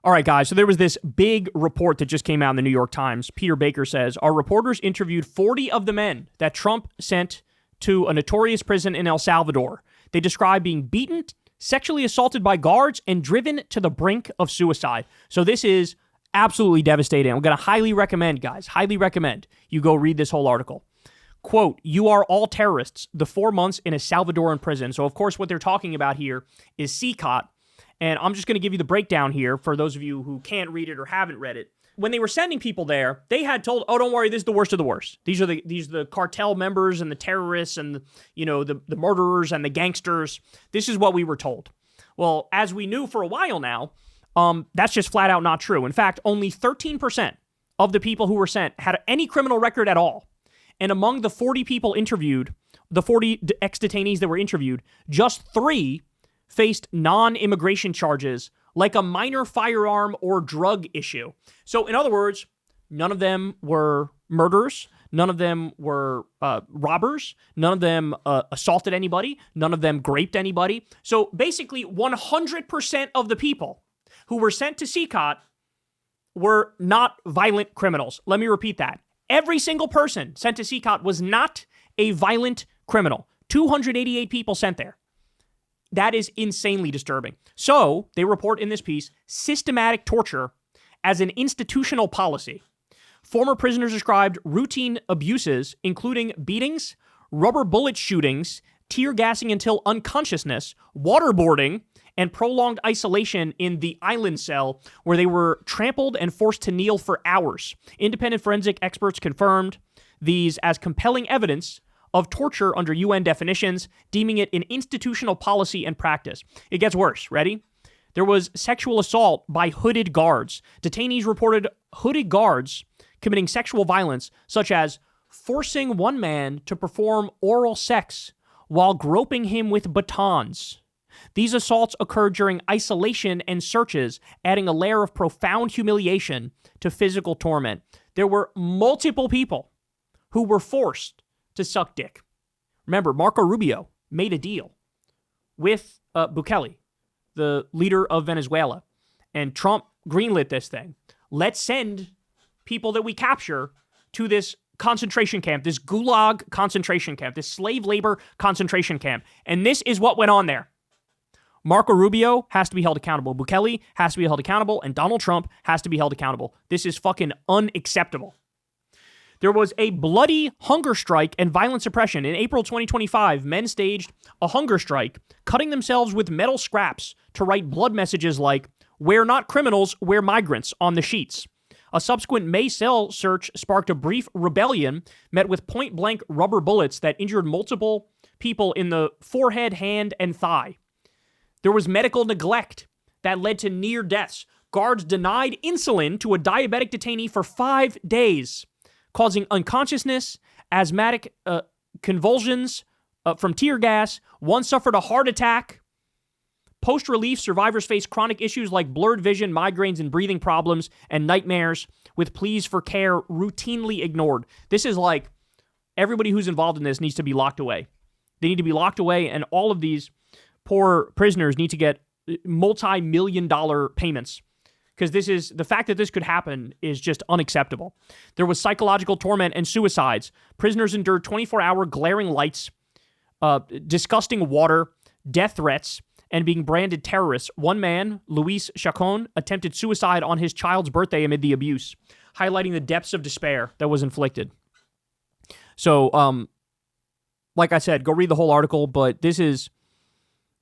All right, guys, so there was this big report that just came out in the New York Times. Peter Baker says, our reporters interviewed 40 of the men that Trump sent to a notorious prison in El Salvador. They describe being beaten, sexually assaulted by guards, and driven to the brink of suicide. So this is absolutely devastating. I'm going to highly recommend, guys, you go read this whole article. Quote, you are all terrorists, the 4 months in a Salvadoran prison. So, of course, what they're talking about here is CCOT. And I'm just going to give you the breakdown here for those of you who can't read it or haven't read it. When they were sending people there, they had told, oh, don't worry, this is the worst of the worst. These are the cartel members and the terrorists and the murderers and the gangsters. This is what we were told. Well, as we knew for a while now, that's just flat out not true. In fact, only 13% of the people who were sent had any criminal record at all. And among the 40 people interviewed, the 40 ex-detainees that were interviewed, just 3 faced non-immigration charges like a minor firearm or drug issue. So in other words, none of them were murderers, none of them were robbers, none of them assaulted anybody, none of them raped anybody. So basically 100% of the people who were sent to CCOT were not violent criminals. Let me repeat that. Every single person sent to CCOT was not a violent criminal. 288 people sent there. That is insanely disturbing. So, they report in this piece, systematic torture as an institutional policy. Former prisoners described routine abuses, including beatings, rubber bullet shootings, tear gassing until unconsciousness, waterboarding, and prolonged isolation in the island cell, where they were trampled and forced to kneel for hours. Independent forensic experts confirmed these as compelling evidence of torture under UN definitions, deeming it an institutional policy and practice. It gets worse. Ready? There was sexual assault by hooded guards. Detainees reported hooded guards committing sexual violence, such as forcing one man to perform oral sex while groping him with batons. These assaults occurred during isolation and searches, adding a layer of profound humiliation to physical torment. There were multiple people who were forced to suck dick. Remember, Marco Rubio made a deal with Bukele, the leader of Venezuela, and Trump greenlit this thing. Let's send people that we capture to this concentration camp, this gulag concentration camp, this slave labor concentration camp. And this is what went on there. Marco Rubio has to be held accountable. Bukele has to be held accountable, and Donald Trump has to be held accountable. This is fucking unacceptable. There was a bloody hunger strike and violent suppression. In April 2025, men staged a hunger strike, cutting themselves with metal scraps to write blood messages like, "We're not criminals, we're migrants," on the sheets. A subsequent May cell search sparked a brief rebellion met with point-blank rubber bullets that injured multiple people in the forehead, hand, and thigh. There was medical neglect that led to near deaths. Guards denied insulin to a diabetic detainee for 5 days, causing unconsciousness, asthmatic convulsions from tear gas. One suffered a heart attack. Post-relief, survivors face chronic issues like blurred vision, migraines, and breathing problems, and nightmares, with pleas for care routinely ignored. This is like everybody who's involved in this needs to be locked away. They need to be locked away, and all of these poor prisoners need to get multi-million-dollar payments. Because the fact that this could happen is just unacceptable. There was psychological torment and suicides. Prisoners endured 24-hour glaring lights, disgusting water, death threats, and being branded terrorists. One man, Luis Chacon, attempted suicide on his child's birthday amid the abuse, highlighting the depths of despair that was inflicted. So, like I said, go read the whole article, but this is,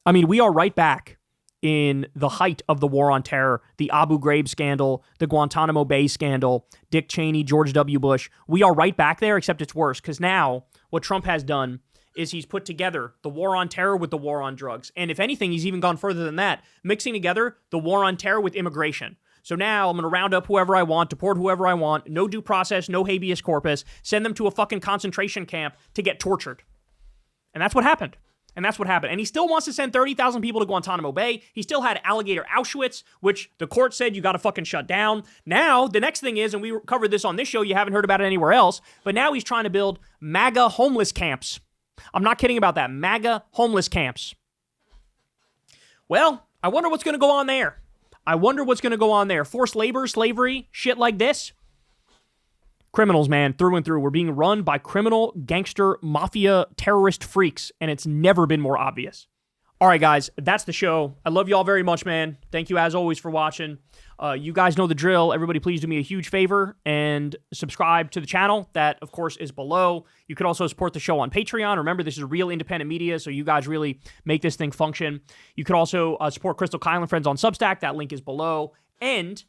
we are right back in the height of the war on terror, the Abu Ghraib scandal, the Guantanamo Bay scandal, Dick Cheney, George W. Bush. We are right back there, except it's worse, because now what Trump has done is he's put together the war on terror with the war on drugs. And if anything, he's even gone further than that, mixing together the war on terror with immigration. So now I'm going to round up whoever I want, deport whoever I want, no due process, no habeas corpus, send them to a fucking concentration camp to get tortured. And that's what happened. And he still wants to send 30,000 people to Guantanamo Bay. He still had Alligator Auschwitz, which the court said you got to fucking shut down. Now, the next thing is, and we covered this on this show, you haven't heard about it anywhere else, but now he's trying to build MAGA homeless camps. I'm not kidding about that. MAGA homeless camps. Well, I wonder what's going to go on there. I wonder what's going to go on there. Forced labor, slavery, shit like this. Criminals, man, through and through. We're being run by criminal, gangster, mafia, terrorist freaks, and it's never been more obvious. All right, guys, that's the show. I love you all very much, man. Thank you, as always, for watching. You guys know the drill. Everybody, please do me a huge favor and subscribe to the channel. That, of course, is below. You could also support the show on Patreon. Remember, this is real independent media, so you guys really make this thing function. You could also support Crystal Kyle and Friends on Substack. That link is below. And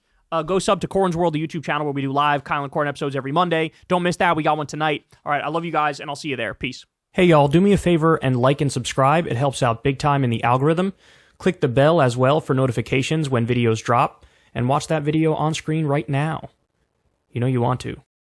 go sub to Corn's World, the YouTube channel where we do live Kyle and Corn episodes every Monday. Don't miss that. We got one tonight. All right, I love you guys, and I'll see you there. Peace. Hey, y'all, do me a favor and like and subscribe. It helps out big time in the algorithm. Click the bell as well for notifications when videos drop. And watch that video on screen right now. You know you want to.